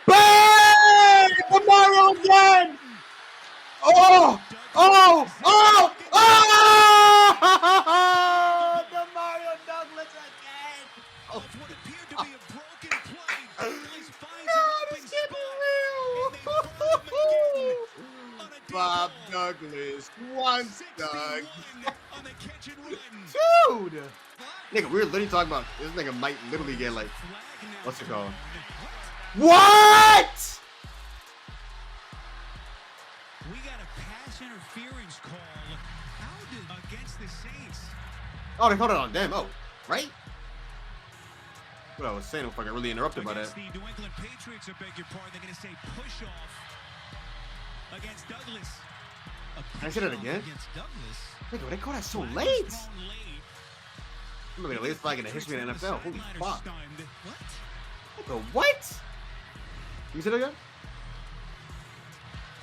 Bang! The Mario again! Oh! Oh! Oh! Oh! The Mario Douglas again! Oh, what appeared to be a broken play. Douglas finds an open spot, and they burn him again. Bob Douglas, once Doug. Dude! Nigga, we were literally talking about this nigga might literally get like, what's it called? What? We got a pass interference call. How did against the Saints? Oh, they called it on them. Oh, right? What I was saying, if I got really interrupted by that. The New England Patriots, I beg your pardon, they're going to say push off against Douglas. Can I say that again? Nigga, they called that so late. Maybe the latest flag in the history of the NFL. Holy fuck. Nigga, what? You say that again?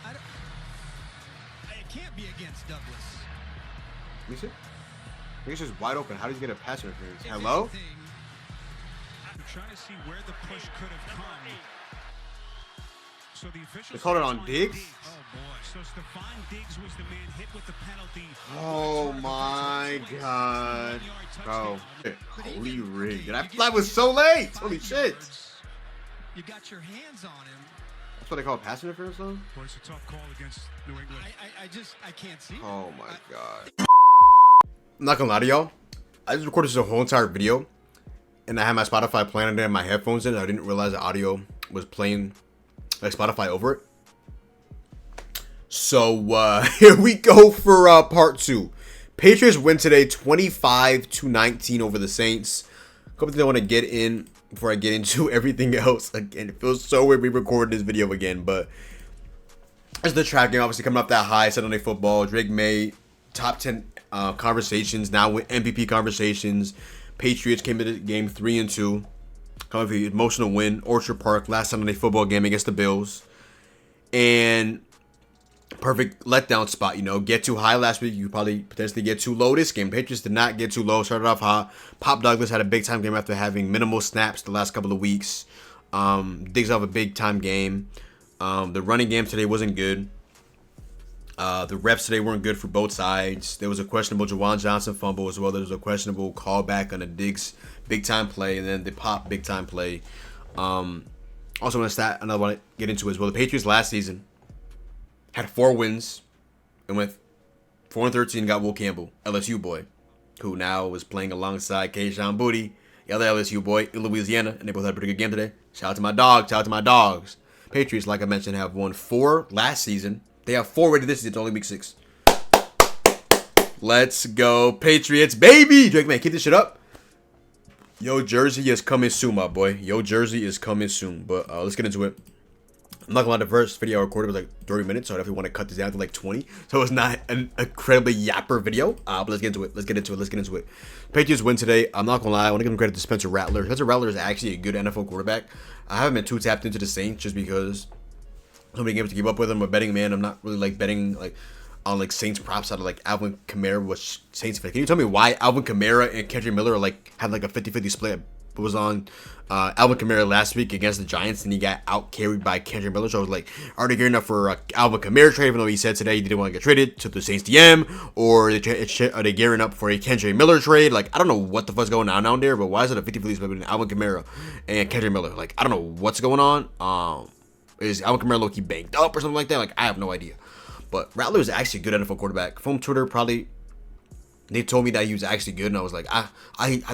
It can't be against Douglas. You see? He's just wide open. How did he get a pass interference? Hello? I'm trying to see where the push could have come. So the officials they called it on Diggs? Oh boy. So Stephon Diggs was the man hit with the penalty. Oh my god. Bro. Holy rig. That flag was so late. Holy shit. You got your hands on him. That's what they call pass interference though? Boy, it's a tough call against New England. I can't see. Oh my god. I'm not gonna lie to y'all. I just recorded this whole entire video and I had my Spotify playing and my headphones in. I didn't realize the audio was playing like Spotify over it. So here we go for part 2. Patriots win today 25-19 over the Saints. A couple things I want to get in before I get into everything else. Again, it feels so weird re-recording this video again, but as the track game obviously coming up that high, Sunday football, Drake May, top 10 conversations, now with MVP conversations. Patriots came into the game 3-2. Coming with the emotional win, Orchard Park, last Sunday football game against the Bills. And perfect letdown spot, you know. Get too high last week, you probably potentially get too low this game. Patriots did not get too low, started off hot. Pop Douglas had a big time game after having minimal snaps the last couple of weeks. Diggs have a big time game. The running game today wasn't good. The reps today weren't good for both sides. There was a questionable Jawan Johnson fumble as well. There was a questionable callback on a Diggs big time play, and then the Pop big time play. Also, another one to get into as well. The Patriots last season had 4 wins and went 4-13. Got Will Campbell, LSU boy, who now is playing alongside Kayshon Boutte, the other LSU boy in Louisiana, and they both had a pretty good game today. Shout out to my dog. Shout out to my dogs. Patriots, like I mentioned, have won 4 last season. They have 4 ready this season. It's only week 6. Let's go, Patriots, baby! Drake, man, keep this shit up. Yo, Jersey is coming soon, my boy. Yo, Jersey is coming soon. But let's get into it. I'm not gonna lie, the first video I recorded was like 30 minutes, so I definitely want to cut this down to like 20. So it's not an incredibly yapper video. But let's get into it. Let's get into it. Patriots win today. I'm not gonna lie, I want to give him credit to Spencer Rattler. Spencer Rattler is actually a good NFL quarterback. I haven't been too tapped into the Saints just because so many games to keep up with him. A betting man. I'm not really like betting like on like Saints props out of like Alvin Kamara was Saints fan. Can you tell me why Alvin Kamara and Kendrick Miller like had like a 50-50 split? It was on Alvin Kamara last week against the Giants, and he got out carried by Kendrick Miller. So I was like, are they gearing up for Alvin Kamara trade? Even though he said today he didn't want to get traded to the Saints DM, or are they gearing up for a Kendrick Miller trade? Like, I don't know what the fuck's going on down there, but why is it a 50-50 split between Alvin Kamara and Kendrick Miller? Like, I don't know what's going on. Is Alvin Kamara low-key banged up or something like that? Like, I have no idea. But Rattler is actually a good NFL quarterback. From Twitter, probably they told me that he was actually good, and I was like, I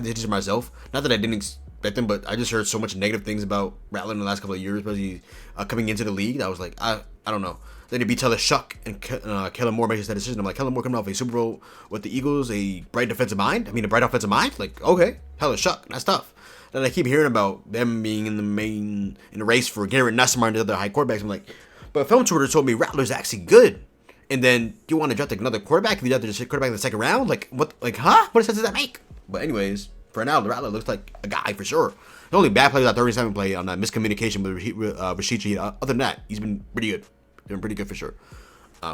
did this myself. Not that I didn't expect him, but I just heard so much negative things about Rattler in the last couple of years, especially coming into the league. I was like, I don't know. Then it'd be Taylor Shuck and Kellen Moore makes that decision. I'm like, Kellen Moore coming off a Super Bowl with the Eagles, a bright defensive mind. I mean, a bright offensive mind. Like, okay, Taylor Shuck, that's tough. Then I keep hearing about them being in the race for Garrett Nussmeier and the other high quarterbacks. I'm like, but film Twitter told me Rattler's actually good. And then you want to draft like another quarterback? If you draft a quarterback in the second round, like what? Like, huh? What sense does that make? But anyways, for now, Rattler looks like a guy for sure. The only bad play was that 37 play on that miscommunication with Rashid Shaheed. Other than that, he's been pretty good. Been pretty good for sure.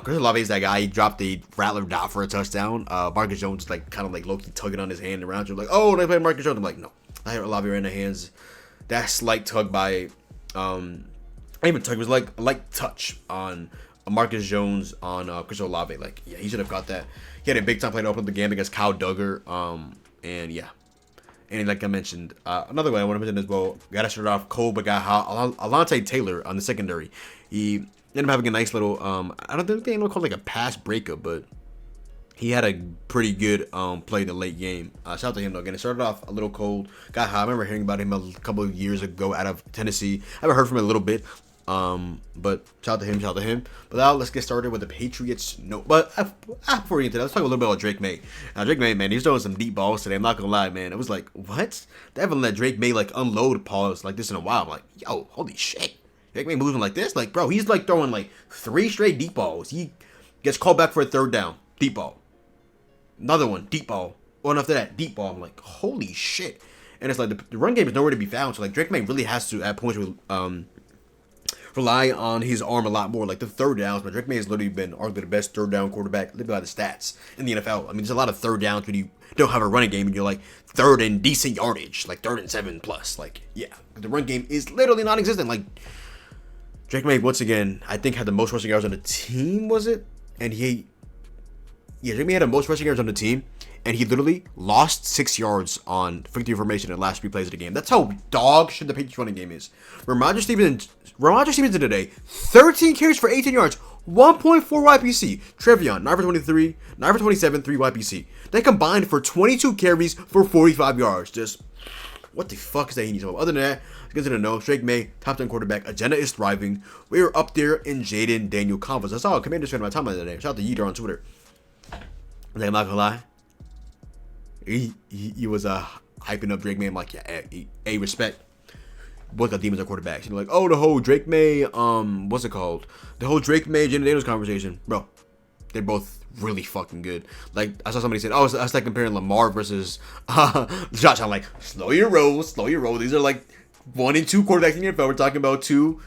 Chris Olave is that guy. He dropped the Rattler dot for a touchdown. Marcus Jones is like kind of like low-key tugging on his hand around. You're like, oh, they play Marcus Jones. I'm like, no. I had Olave right in the hands. that slight tug by, not even tug, it was like a light touch on Marcus Jones on Chris Olave. Like, yeah, he should have got that. He had a big time play to open up the game against Kyle Duggar. And yeah. And like I mentioned, another way I want to mention as well, got to start off cold, but got hot. Alontae Taylor on the secondary. He ended up having a nice little, I don't think they call it like a pass breakup, but he had a pretty good play in the late game. Shout out to him though. Again, it started off a little cold, got hot. I remember hearing about him a couple of years ago out of Tennessee. I haven't heard from him a little bit. But shout out to him. But now let's get started with the Patriots. No, but before we get into that, let's talk a little bit about Drake May. Drake May, man, he's throwing some deep balls today. I'm not gonna lie, man. It was like, what? They haven't let Drake May like unload balls like this in a while. I'm like, yo, holy shit. Drake May moving like this, like, bro, he's like throwing like 3 straight deep balls. He gets called back for a third down, deep ball. Another one, deep ball. One after that, deep ball. I'm like, holy shit. And it's like the run game is nowhere to be found. So like Drake May really has to at points rely on his arm a lot more. Like the third downs, but Drake May has literally been arguably the best third down quarterback, living by the stats in the NFL. I mean, there's a lot of third downs when you don't have a running game and you're like third and decent yardage, like 3rd and 7 plus. Like, yeah, the run game is literally non-existent. Like Drake May, once again, I think had the most rushing yards on the team, was it? And Drake May had the most rushing yards on the team, and he literally lost 6 yards on 50 formation in the last 3 plays of the game. That's how dog shit the Patriots running game is. Ramondre Stevenson today, 13 carries for 18 yards, 1.4 YPC. Trevion, 9 for 23, 9 for 27, 3 YPC. They combined for 22 carries for 45 yards. Just, what the fuck is that he needs? Other than that, get to the nose. Drake May, top 10 quarterback. Agenda is thriving. We are up there in Jaden Daniel Conference. I saw a Commanders fan on my timeline today. Shout out to Yeater on Twitter. I'm not gonna lie. He was hyping up Drake May. I'm like, yeah, hey, respect. Both got demons at quarterbacks. And like, oh, the whole Drake May, what's it called? The whole Drake May, Jaden Daniels conversation. Bro, they're both really fucking good. Like, I saw somebody said, oh, it's like comparing Lamar versus Josh. I'm like, slow your roll. These are like 1 and 2 quarterbacks in the NFL. We're talking about 2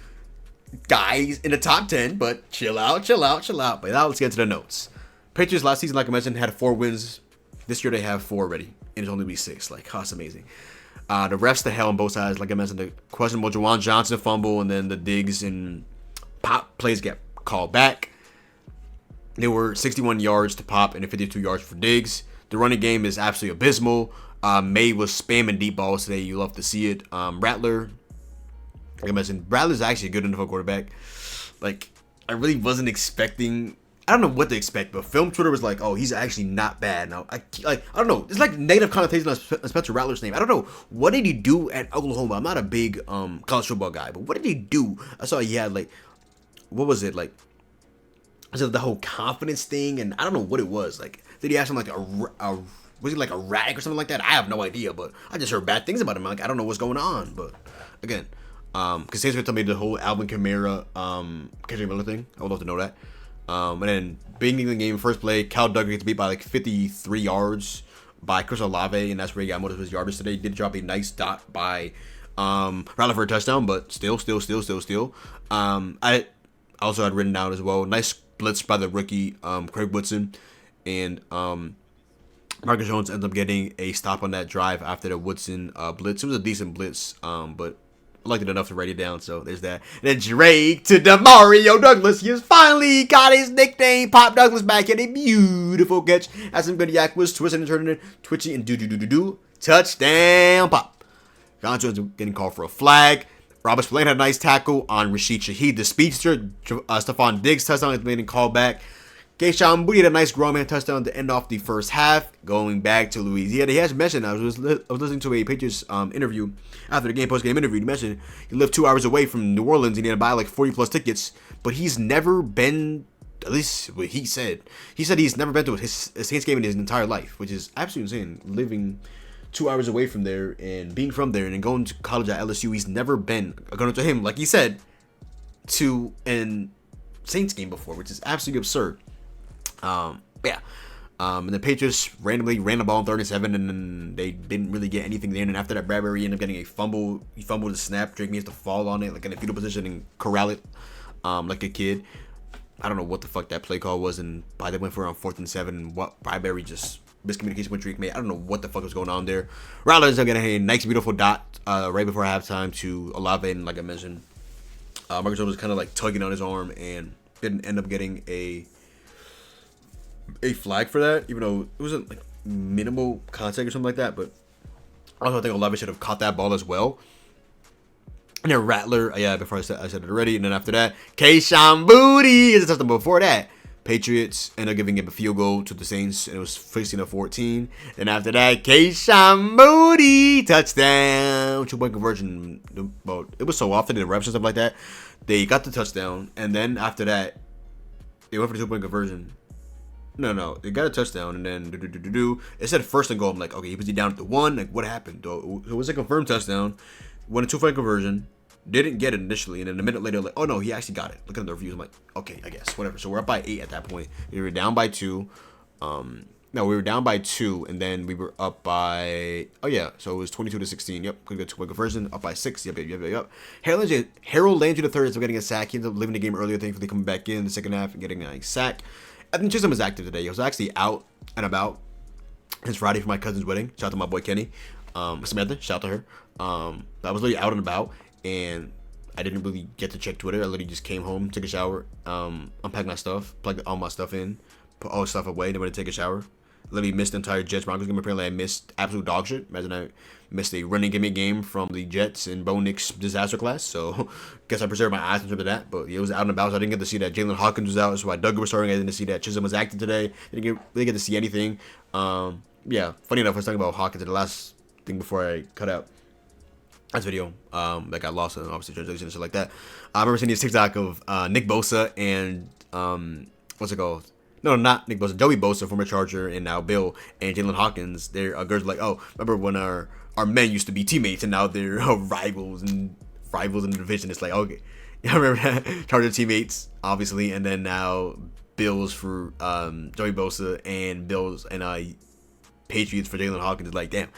guys in the top 10, but chill out. But now let's get to the notes. Patriots last season, like I mentioned, had 4 wins. This year they have 4 already, and it's only be 6. Like, that's amazing. The refs to hell on both sides. Like I mentioned, the questionable Juwan Johnson fumble, and then the Diggs and Pop plays get called back. They were 61 yards to Pop and 52 yards for Diggs. The running game is absolutely abysmal. May was spamming deep balls today. You love to see it. Rattler, like I mentioned, Rattler's actually a good enough quarterback. Like, I really wasn't expecting. I don't know what to expect, but film Twitter was like, "Oh, he's actually not bad." Now, I don't know. It's like negative connotation on Spencer Rattler's name. I don't know what did he do at Oklahoma. I'm not a big college football guy, but what did he do? I saw he had like, what was it like? Was it the whole confidence thing? And I don't know what it was. Like, did he ask him like was he like a rag or something like that? I have no idea, but I just heard bad things about him. Like, I don't know what's going on, but again, because he's gonna tell me the whole Alvin Kamara, Kendrick Miller thing. I would love to know that. And then being in the game, first play, Cal Duggar gets beat by like 53 yards by Chris Olave, and that's where he got most of his yardage today. He did drop a nice dot by Rattler for a touchdown, but still. I also had written down as well, nice blitz by the rookie Craig Woodson, and Marcus Jones ends up getting a stop on that drive after the Woodson blitz. It was a decent blitz, but I liked it enough to write it down, so there's that. And then Drake to Demario Douglas. He has finally got his nickname, Pop Douglas, back in a beautiful catch. As some good yak was twisting and turning it, twitchy and do. Touchdown, Pop. John Jones getting called for a flag. Robert Spillane had a nice tackle on Rashid Shaheed, the speedster. Stephon Diggs touchdown is being called back. Keishawn Booty had a nice grown man touchdown to end off the first half. Going back to Louisiana, he has mentioned, I was listening to a Patriots interview after the game, post-game interview. He mentioned he lived 2 hours away from New Orleans and he had to buy like 40 plus tickets, but he's never been, at least what he said he's never been to a Saints game in his entire life, which is absolutely insane. Living 2 hours away from there and being from there and then going to college at LSU, he's never been, according to him, like he said, to an Saints game before, which is absolutely absurd. And the Patriots randomly ran the ball on 3rd and 7, and then they didn't really get anything there. And after that, Bradbury ended up getting a fumble. He fumbled the snap. Drake needs to fall on it, like in a fetal position, and corral it, like a kid. I don't know what the fuck that play call was, and by they went for around 4th and 7. And what Bradbury just miscommunication with Drake May. I don't know what the fuck was going on there. Rattler ends up getting a nice, beautiful dot right before halftime to Olave, and like I mentioned, Marcus Jones was kind of like tugging on his arm and didn't end up getting a flag for that, even though it wasn't like minimal contact or something like that. But I also think Olave should have caught that ball as well. And then Rattler, yeah, before I said it already. And then after that, Kayshawn Booty is a touchdown. Before that, Patriots ended up giving him a field goal to the Saints, and it was 16-14. And after that, Kayshawn Booty touchdown, 2-point conversion. Well, it was so often in the reps and stuff like that. They got the touchdown, and then after that, they went for the 2-point conversion. No, they got a touchdown, and then it said first and goal. I'm like, okay, was he down at the 1? Like, what happened? It was a confirmed touchdown. Won a 2-point conversion. Didn't get it initially, and then a minute later, like, oh no, he actually got it. Look at the reviews. I'm like, okay, I guess, whatever. So we're up by 8 at that point. We were down by 2. No, we were down by 2, and then we were up by, oh yeah, so it was 22-16. Yep, could get 2-point conversion. Up by 6. Yep. Harold Landry III is getting a sack. He ended up leaving the game earlier, thankfully coming back in the second half and getting a sack. I think Chisholm was active today. He was actually out and about. It's Friday for my cousin's wedding. Shout out to my boy Kenny. Samantha, shout out to her. I was really out and about, and I didn't really get to check Twitter. I literally just came home, took a shower, unpacked my stuff, plugged all my stuff in, put all the stuff away, then went to take a shower. Literally missed the entire Jets Broncos game. Apparently, I missed absolute dog shit. Imagine I missed a running game from the Jets and Bo Nix disaster class. So, guess I preserved my eyes in terms of that. But it was out and about, so I didn't get to see that. Jalen Hawkins was out, so why Doug was starting. I didn't see that. Chisholm was active today. Didn't get to see anything. Yeah, funny enough, I was talking about Hawkins in the last thing before I cut out this video that got lost in obviously translation and shit like that. I remember seeing this TikTok of Nick Bosa and what's it called? No, not Nick Bosa. Joey Bosa, former Charger, and now Bill and Jalen Hawkins. Their girls were like, oh, remember when our men used to be teammates and now they're rivals in the division. It's like, okay, I remember that. Charger teammates, obviously, and then now Bills for Joey Bosa and Bills and Patriots for Jalen Hawkins. Is like, damn,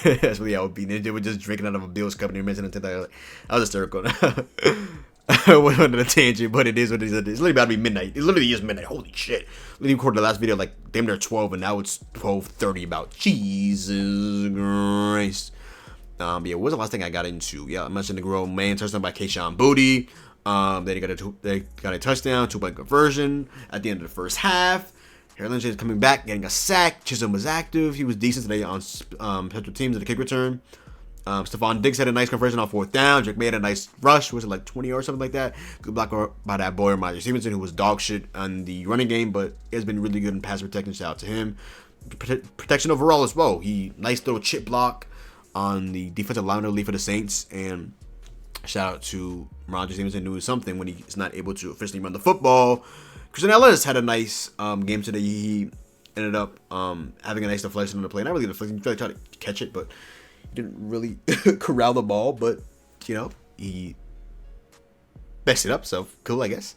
that's really how it would be. They were just drinking out of a Bills cup and they were mentioning it. Like, I was hysterical. I went on a tangent, but it is what it is. It's literally about to be midnight. It literally is midnight. Holy shit. Literally recorded the last video like damn near 12, and now it's 12:30 about Jesus Christ. Yeah, what was the last thing I got into? Yeah, I mentioned the grown man touchdown by Kayshawn Booty. Then they got a touchdown, 2-point conversion at the end of the first half. Harold Landry is coming back, getting a sack. Chisholm was active. He was decent today on special teams at the kick return. Stephon Diggs had a nice conversion on 4th down. Drake made a nice rush. Was it like 20 or something like that? Good block by that boy, Ramondre Stevenson, who was dog shit on the running game, but has been really good in pass protection. Shout out to him. Protection overall as well. He nice little chip block on the defensive line relief for the Saints. And shout out to Ramondre Stevenson doing something when he's not able to officially run the football. Christian Ellis had a nice game today. He ended up having a nice deflection on the play. Not really deflection. He tried to catch it, but didn't really corral the ball, but you know, he messed it up, so cool, I guess.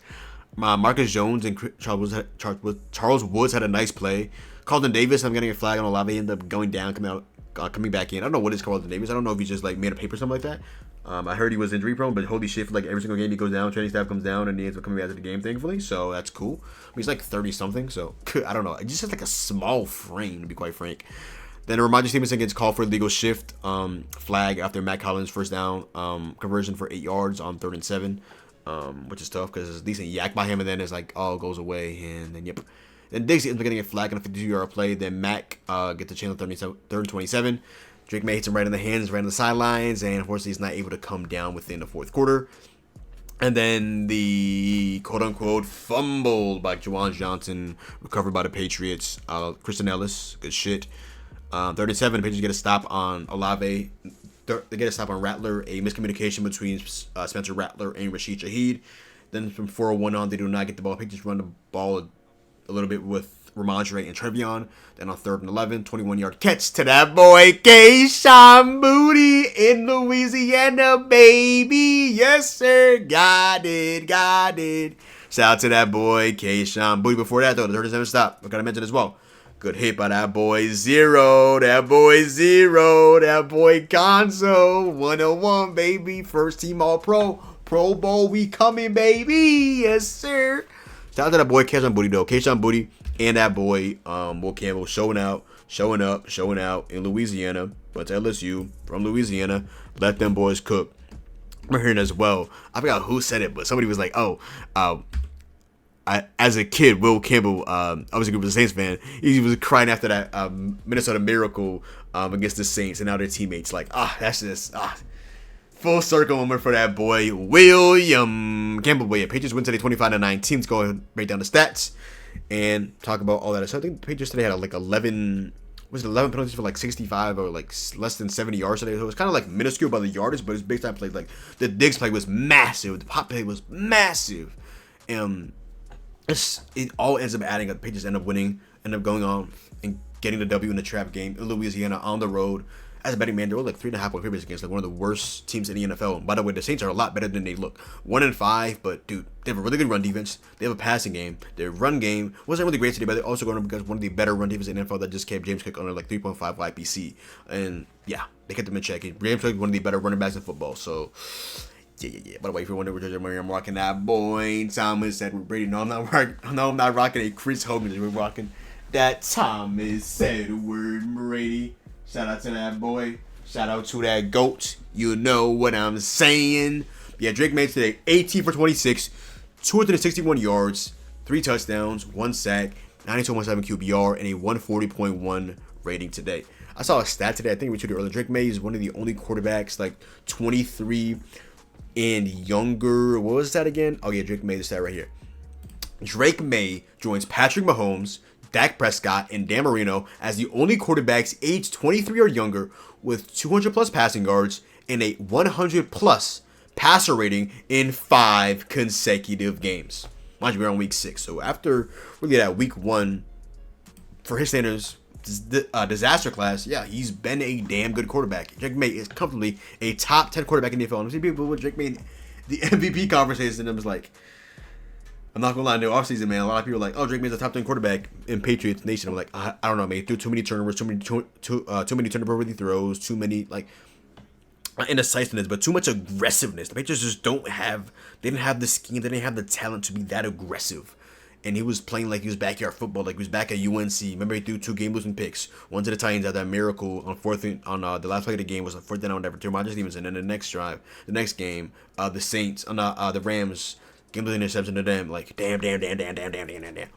Marcus Jones and Charles Woods had a nice play. Carlton Davis, I'm getting a flag on Olave, ended up going down, coming back in. I don't know what is Carlton Davis. I don't know if he just like made a paper or something like that. I heard he was injury prone, but holy shit, for like every single game he goes down, training staff comes down, and he ends up coming back to the game, thankfully. So that's cool. I mean, he's like 30 something, so I don't know. It just has like a small frame, to be quite frank. Then Ramondre Stevenson gets called for a legal shift flag after Matt Collins' first down conversion for 8 yards on 3rd and 7, which is tough because it's a decent yak by him, and then it's like, oh, goes away, and then yep. Then Diggs ends up getting a flag on a 52-yard play. Then Mack gets a chance on 3rd and 27. Drake May hits him right in the hands, right on the sidelines, and unfortunately he's not able to come down within the 4th quarter. And then the quote-unquote fumble by Juwan Johnson, recovered by the Patriots. Christian Ellis, good shit. 3rd and 7, the Patriots get a stop on Olave. They get a stop on Rattler, a miscommunication between Spencer Rattler and Rashid Shaheed. Then from 4:01 on, they do not get the ball. Patriots run the ball a little bit with Ramondre and Trevion. Then on 3rd and 11, 21-yard catch to that boy, Kayshawn Booty in Louisiana, baby. Yes, sir. Got it. Shout out to that boy, Kayshawn Booty. Before that, though, the 37 stop. I got to mention as well. Good hit by that boy Zero. That boy Gonzo. 101, baby. First team All-Pro. Pro Bowl, we coming, baby. Yes, sir. Shout out to that boy Kayshawn Booty, though. Kayshawn Booty and that boy Will Campbell showing out showing up, showing out in Louisiana, but to LSU from Louisiana, let them boys cook. I'm hearing as well. I forgot who said it, but somebody was like, "Oh, as a kid, Will Campbell, obviously he was a Saints fan. He was crying after that Minnesota Miracle against the Saints, and now their teammates like, that's just full circle moment for that boy William Campbell. But yeah, Patriots win today, 25-19. Let's go ahead and break down the stats and talk about all that. So I think the Patriots today had like 11 penalties for like 65 or like less than 70 yards today. So it was kind of like minuscule by the yardage, but his big time play, like the Diggs play was massive, the pop play was massive, and it all ends up adding up. Patriots end up winning, end up going on and getting the W in the trap game in Louisiana on the road. As a betting man, they were like 3.5 point favorites against like one of the worst teams in the NFL. And by the way, the Saints are a lot better than they look. 1-5, but dude, they have a really good run defense. They have a passing game. Their run game wasn't really great today, but they're also going up against one of the better run defenses in the NFL that just kept James Cook under like 3.5 YPC. And yeah, they kept them in check. James Cook, one of the better running backs in football. So yeah. By the way, if you're wondering which I'm rocking that boy Thomas Edward Brady. No, I'm not rocking a Chris Hogan. We're rocking that Thomas Edward Brady. Shout out to that boy. Shout out to that GOAT. You know what I'm saying. Yeah, Drake made today 18 for 26, 261 yards, 3 touchdowns, 1 sack, 92.7 QBR, and a 140.1 rating today. I saw a stat today. I think we tweeted earlier. Drake May is one of the only quarterbacks like 23 and younger. What was that again? Oh yeah, Drake May, the stat right here. Drake May joins Patrick Mahomes, Dak Prescott, and Dan Marino as the only quarterbacks aged 23 or younger with 200 plus passing yards and a 100 plus passer rating in 5 consecutive games. Mind you, we're on week 6, so after really that week 1, for his standards, disaster class, yeah, he's been a damn good quarterback. Drake May is comfortably a top 10 quarterback in the NFL. And I see people with Drake May in the MVP conversation, and it was like, I'm not gonna lie, in the offseason, man, a lot of people are like, oh, Drake May's a top 10 quarterback in Patriots Nation. I'm like, I don't know, man. He threw too many turnovers, too many turnover-worthy throws, too many, like, not indecisiveness, but too much aggressiveness. The Patriots just didn't have the scheme, they didn't have the talent to be that aggressive. And he was playing like he was backyard football, like he was back at UNC. Remember, he threw 2 game-losing picks. One to the Titans at that miracle on the last play of the game was a 4th down on Devontae Stevenson. And then the next drive, the next game, the Saints, the Rams, game-losing interception to them. Like, damn. But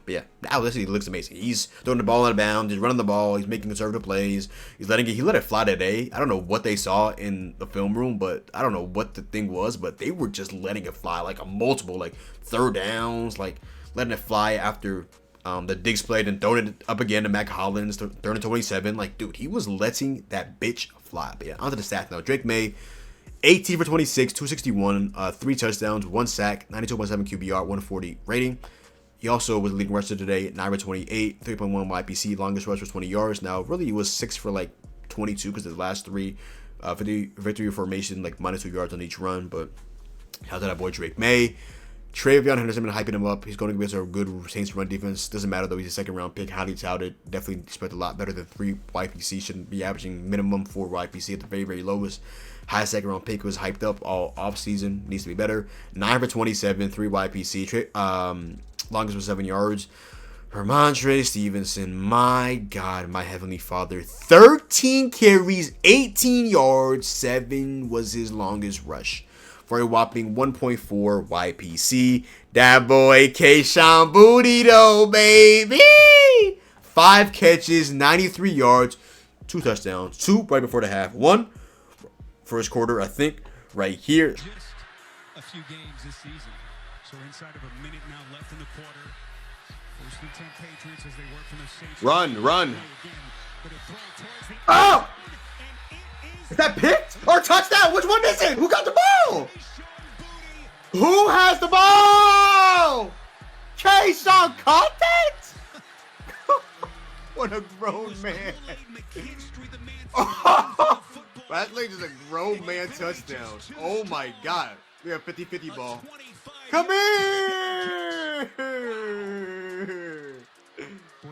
yeah, now this he looks amazing. He's throwing the ball out of bounds. He's running the ball. He's making conservative plays. He let it fly today. I don't know what they saw in the film room, but I don't know what the thing was, but they were just letting it fly, like a multiple, like 3rd downs, like letting it fly after the Diggs played and throwing it up again to Mac Hollins, 3rd and 27. Like, dude, he was letting that bitch fly. But yeah, onto the stats now. Drake May, 18 for 26, 261, 3 touchdowns, 1 sack, 92.7 QBR, 140 rating. He also was the leading rusher today, 9 for 28, 3.1 YPC, longest rush was 20 yards. Now, really, he was 6 for like 22 because the last 3 for the victory formation, like -2 yards on each run. But how's that boy Drake May? Travion Henderson been hyping him up. He's going to be a good Saints run defense. Doesn't matter though. He's a 2nd round pick. Highly touted. Definitely expect a lot better than 3 YPC. Shouldn't be averaging minimum 4 YPC at the very, very lowest. High 2nd round pick was hyped up all off season. Needs to be better. 9 for 27, 3 YPC. Longest was 7 yards. Ramondre Stevenson, my God, my heavenly Father. 13 carries, 18 yards, 7 was his longest rush for a whopping 1.4 YPC. That boy Kayshon Boutte though, baby. 5 catches, 93 yards, 2 touchdowns, 2 right before the half, 1 first quarter, I think, right here. Just a few games this season. So inside of a minute now left in the quarter. First and 10 Patriots as they work from the Saints. Run. Oh! Is that picked or touchdown? Which one is it? Who got the ball? Who has the ball? Kayshon caught that? What a grown man. Oh, that's like just a grown man touchdown. Oh my God. We have 50-50 ball. Come here.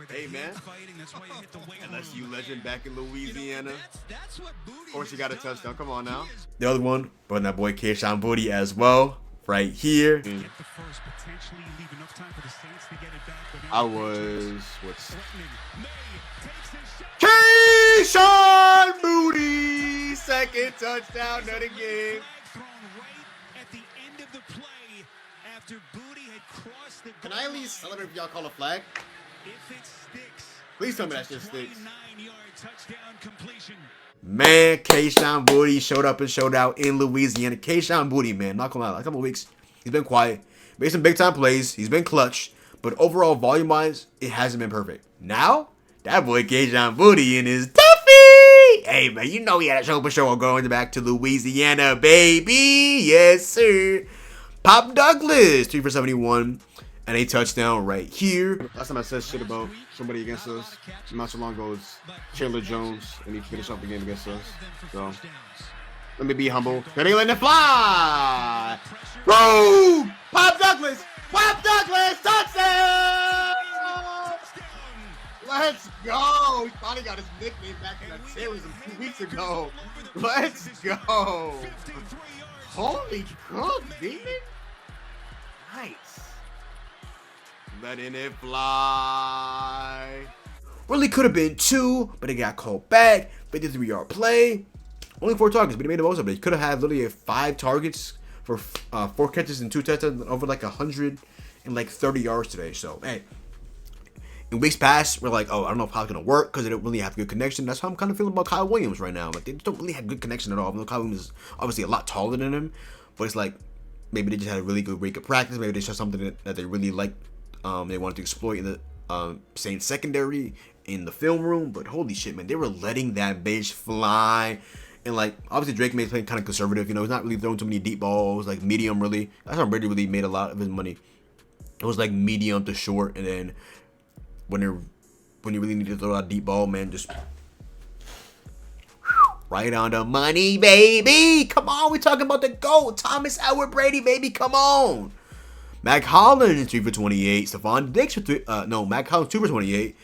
Hey man, LSU legend back in Louisiana. Of course, you got a touchdown. Come on now. The other one, but that boy Kayshon Boutte as well, right here. I was what's Kayshon Boutte, second touchdown of the game. Thrown right at the end of the play after Boutte had crossed the Can I at least celebrate if y'all call a flag? If it sticks, Please tell me that shit sticks. 29-yard touchdown completion. Man, Kayshon Boutte showed up and showed out in Louisiana. Kayshon Boutte, man, not gonna lie, like a couple of weeks, he's been quiet, made some big time plays, he's been clutch, but overall, volume wise, it hasn't been perfect. Now, that boy Kayshon Boutte and his Duffy. Hey man, you know he had a show going back to Louisiana, baby. Yes, sir. Pop Douglas, 3 for 71. And a touchdown right here. Last time I said shit about somebody against us, not so long ago, was Chandler Jones, and he finished off the game against us. So, let me be humble. Then he let it fly. Boom! Pop Douglas! Pop Douglas! Touchdown! Let's go! He finally got his nickname back in that series a few weeks ago. Let's go! Holy cook, demon! Nice. Letting it fly. Really could have been 2, but it got called back. 53-yard play. Only 4 targets, but he made the most of it. He could have had literally 5 targets for 4 catches and 2 touchdowns, over like 130 yards today. So, hey, in weeks past, we're like, oh, I don't know if Kyle's going to work because they don't really have good connection. That's how I'm kind of feeling about Kyle Williams right now. Like, they don't really have good connection at all. Even though Kyle Williams is obviously a lot taller than him, but it's like maybe they just had a really good week of practice. Maybe they saw something that they really liked. They wanted to exploit in the Saints secondary in the film room, but holy shit, man, they were letting that bitch fly. And like, obviously Drake May's playing kind of conservative. You know, he's not really throwing too many deep balls, like medium really. That's how Brady really made a lot of his money. It was like medium to short, and then when you really need to throw out a deep ball, man, just right on the money, baby. Come on, we talking about the GOAT, Thomas Edward Brady, baby. Come on. Mac Hollins 3 for 28. Stephon Diggs for 3. Mac Hollins 2 for 28.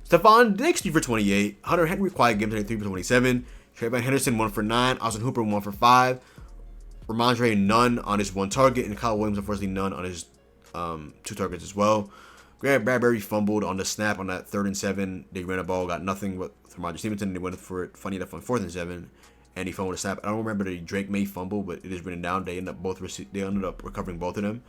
Stephon Diggs 3 for 28. Hunter Henry quiet game today 3 for 27. Trayvon Henderson 1 for 9. Austin Hooper 1 for 5. Ramondre none on his 1 target, and Kyle Williams unfortunately none on his 2 targets as well. Grant Bradbury fumbled on the snap on that 3rd and 7. They ran a ball, got nothing but from Roger Stevenson. They went for it funny enough on 4th and 7. And he fumbled a snap. I don't remember the Drake May fumble, but it is written down. They ended up recovering both of them.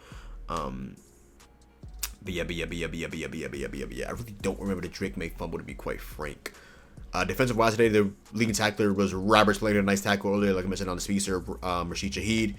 But yeah. I really don't remember the Drake May fumble, to be quite frank. Defensive wise today, the leading tackler was Roberts, playing a nice tackle earlier, like I mentioned on the speedster, Rashid Shaheed.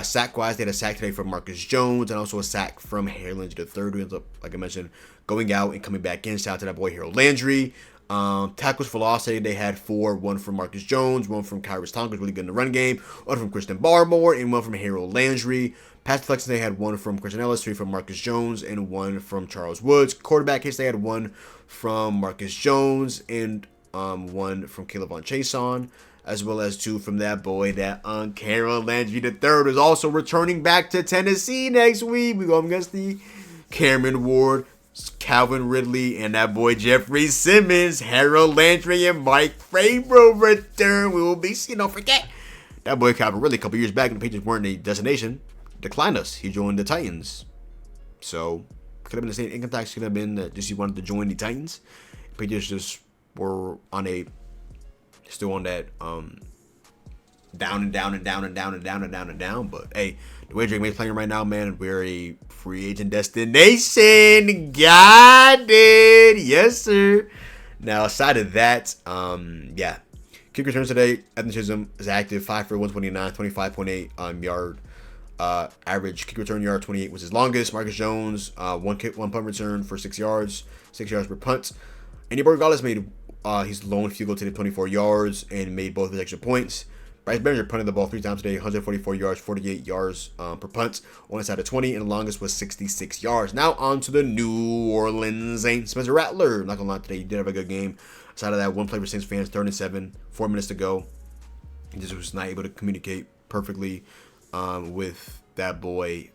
Sack wise, they had a sack today from Marcus Jones, and also a sack from Harold Landry III, who ends up, like I mentioned, going out and coming back in. Shout out to that boy Harold Landry. Tackles for loss today, they had 4. 1 from Marcus Jones, 1 from Kyrus Tonkins, really good in the run game, 1 from Christian Barmore, and 1 from Harold Landry. Pass deflection, they had 1 from Christian Ellis, 3 from Marcus Jones, and 1 from Charles Woods. Quarterback hits, they had 1 from Marcus Jones, and 1 from Caleb Von Chason, as well as 2 from that boy, that Harold Landry III is also returning back to Tennessee next week. We go up against the Cameron Ward, Calvin Ridley, and that boy Jeffrey Simmons. Harold Landry and Mike Frabro return. We will be seeing, don't forget, that boy Calvin Ridley a couple years back when the Patriots weren't a destination, declined us. He joined the Titans. So, could have been the same income tax, could have been that just he wanted to join the Titans. Patriots just were still on that down. But hey, the way Drake May's playing right now, man, we're a free agent destination. Got it. Yes, sir. Now, aside of that, yeah. Kick returns today. Ethan Chisholm is active, 5 for 129, 25.8 yard average kick return yard. 28 was his longest. Marcus Jones, 1 punt return for 6 yards, 6 yards per punt. And Gonzalez made his lone field goal today, 24 yards, and made both of his extra points. Bryce Behringer punted the ball 3 times today, 144 yards, 48 yards per punt, on his side of 20, and the longest was 66 yards. Now on to the New Orleans Saints. Spencer Rattler, not gonna lie, today he did have a good game. Aside of that, 1 play for Saints fans, 3rd and 7, 4 minutes to go. He just was not able to communicate perfectly with that boy.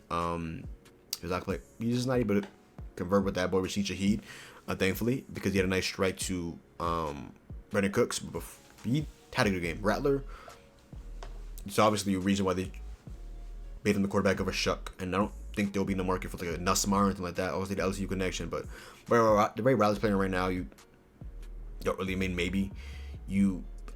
He's just not able to convert with that boy, Rashid Shaheed, thankfully, because he had a nice strike to Brandon Cooks. But he had a good game. Rattler, it's obviously a reason why they made him the quarterback over Shuck, and I don't think they'll be in the market for like a Nussmar or anything like that. Obviously, the LSU connection, but the way Rattler's playing right now, you don't really, maybe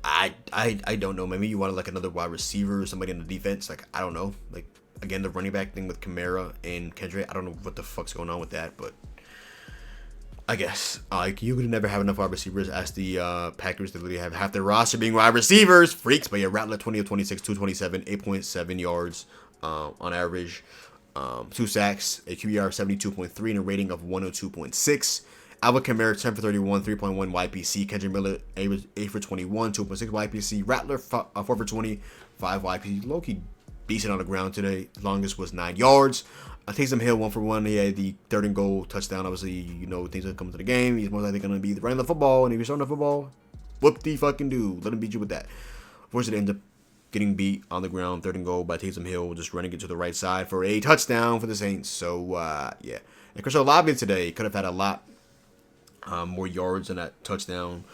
I don't know. Maybe you want like another wide receiver or somebody in the defense. Like, I don't know. Like, again, the running back thing with Kamara and Kendrick. I don't know what the fuck's going on with that, but I guess like you could never have enough wide receivers as the Packers. They literally have half their roster being wide receivers. Freaks. But yeah, Rattler 20 of 26, 227, 8.7 yards on average. 2 sacks, a QBR of 72.3, and a rating of 102.6. Alvin Kamara, 10 for 31, 3.1 YPC. Kendrick Miller, 8 for 21, 2.6 YPC. Rattler, 4 for 20, 5 YPC. Low-key decent on the ground today. Longest was 9 yards. Taysom Hill, 1 for 1. He had the third and goal touchdown. Obviously, you know, things that come to the game. He's more likely going to be running the football. And if he's throwing the football, whoop-de-fucking-do. Let him beat you with that. Of course, it ends up getting beat on the ground. Third and goal by Taysom Hill, just running it to the right side for a touchdown for the Saints. So, yeah. And Chris Olave today could have had a lot more yards than that touchdown.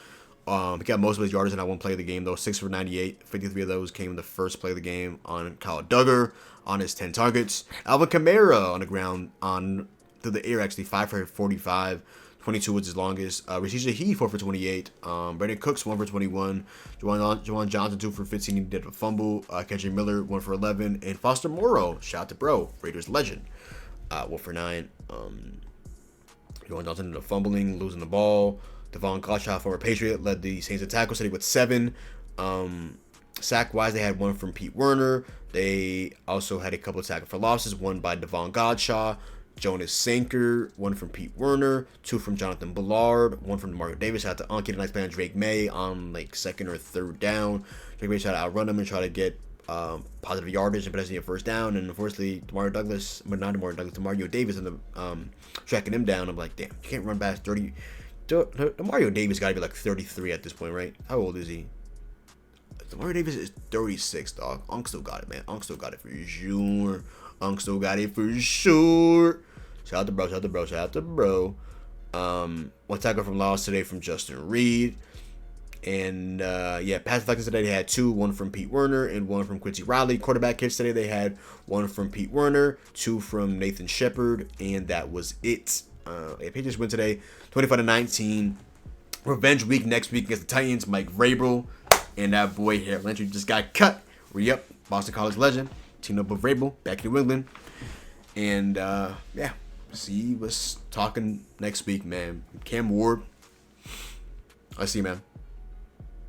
He got most of his yards in that one play of the game, though. 6 for 98. 53 of those came in the first play of the game on Kyle Duggar on his 10 targets. Alvin Kamara on the ground, through the air, actually, 5 for 45. 22 was his longest. Rashida Heath, 4 for 28. Brandon Cooks, 1 for 21. Juwan Johnson, 2 for 15. He did a fumble. Kendrick Miller, 1 for 11. And Foster Moreau, shout out to bro, Raiders legend, 1 for 9. Juwan Johnson ended up fumbling, losing the ball. Devon Gottschalk, former Patriot, led the Saints in tackle city with 7. Sack-wise, they had 1 from Pete Werner. They also had a couple of tackle for losses, 1 by Devon Gottschalk. Jonas Sanker, 1 from Pete Werner, 2 from Jonathan Ballard, 1 from Mario Davis. Had to get a nice play on Drake May on like second or third down. Drake May tried to outrun him and try to get positive yardage and potentially a first down. And unfortunately, Demario Davis ended up tracking him down. I'm like, damn, you can't run past 30. Demario Davis got to be like 33 at this point, right? How old is he? Demario Davis is 36, dog. Unc still got it, man. Unc still got it for sure. Unc still got it for sure. Shout out to bro. Shout out to bro. Shout out to bro. 1 tackle from loss today from Justin Reed. And, yeah, pass deflections today, they had 2. 1 from Pete Werner and 1 from Quincy Riley. Quarterback hits today, they had 1 from Pete Werner, 2 from Nathan Shepard, and that was it. Patriots win today, 25-19. Revenge week next week against the Titans. Mike Vrabel and that boy here, Landry, just got cut. Re-up, Boston College legend. Teamed up with Vrabel, back in New England. And, yeah, see what's talking next week, man. Cam Ward, let's see, man.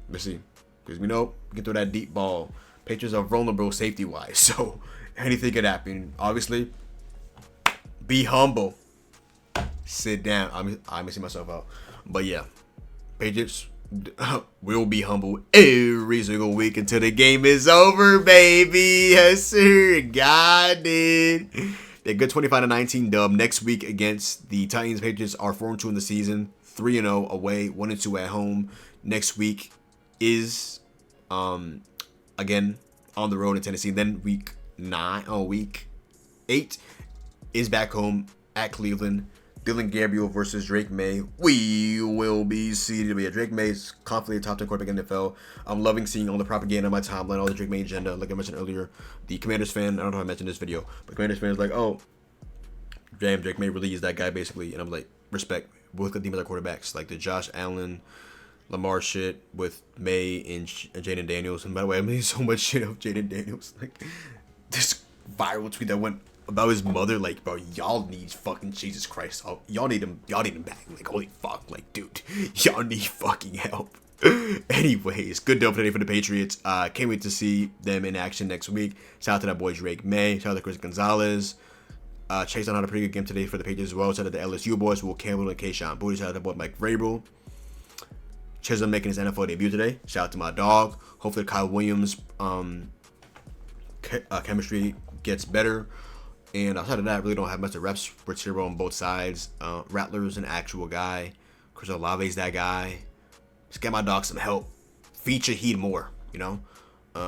Let's see. Because we know we can throw that deep ball. Patriots are vulnerable safety-wise, so anything could happen. Obviously, be humble. Sit down. I'm missing myself out. But, yeah, Patriots will be humble every single week until the game is over, baby. Yes, sir. Got it. They're good 25-19 dub next week against the Titans. Patriots are 4-2 in the season, 3-0 away, 1-2 at home. Next week is again on the road in Tennessee. Then week 8 is back home at Cleveland. Dylan Gabriel versus Drake May. We will be seated. But yeah, Drake May is confidently a top 10 quarterback in the NFL. I'm loving seeing all the propaganda on my timeline, all the Drake May agenda. Like I mentioned earlier, the Commanders fan, I don't know if I mentioned this video, but Commanders fan is like, oh, damn, Drake May really is that guy, basically. And I'm like, respect. Both the teams are quarterbacks. Like the Josh Allen, Lamar shit with May and Jaden Daniels. And by the way, I'm making so much shit of Jaden Daniels. Like, this viral tweet that went about his mother, like, bro, y'all need fucking Jesus Christ. Oh, y'all need him back. Like, holy fuck. Like, dude, y'all need fucking help. Anyways, good dope today for the Patriots. Can't wait to see them in action next week. Shout out to that boy Drake May. Shout out to Chris Gonzalez. Chase on had a pretty good game today for the Patriots as well. Shout out to the LSU boys, Will Campbell and Kayshawn Booty. Shout out to boy Mike Vrabel. Chisholm making his NFL debut today. Shout out to my dog. Hopefully Kyle Williams chemistry gets better. And outside of that, I really don't have much of reps. Rich Hero on both sides. Rattler's an actual guy. Chris Olave's that guy. Just get my dog some help. Feature Heat more, you know?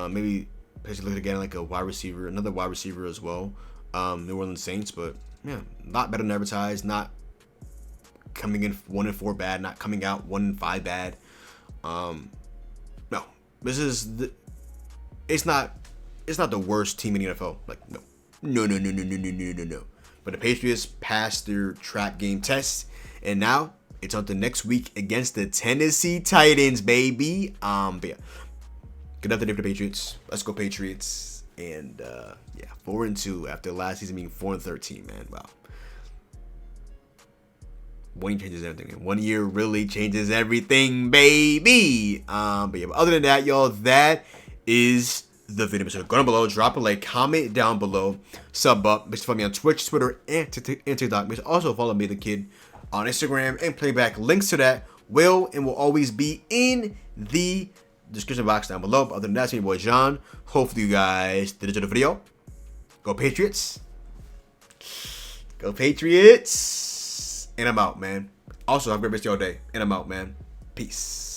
Maybe potentially look again like a wide receiver, another wide receiver as well. New Orleans Saints, but yeah, not better than advertised. Not coming in 1-4 bad. Not coming out 1-5 bad. No, this is it's not the worst team in the NFL. Like no. But the Patriots passed their trap game test, and now It's on to next week against the Tennessee Titans, baby. But yeah, good after the Patriots. Let's go Patriots. And yeah, 4-2 after last season being 4-13, man. Wow. 1 year changes everything. And 1 year really changes everything, baby. But yeah, but other than that, y'all, that is the video. So go down below, drop a like, comment down below, sub up. Make sure to follow me on Twitch, Twitter, and TikTok. Make sure also follow me, the kid, on Instagram and Playback. Links to that will always be in the description box down below. But other than that, it's me, boy John. Hopefully you guys did enjoy the video. Go Patriots. Go Patriots. And I'm out, man. Also, have a great rest of your day. And I'm out, man. Peace.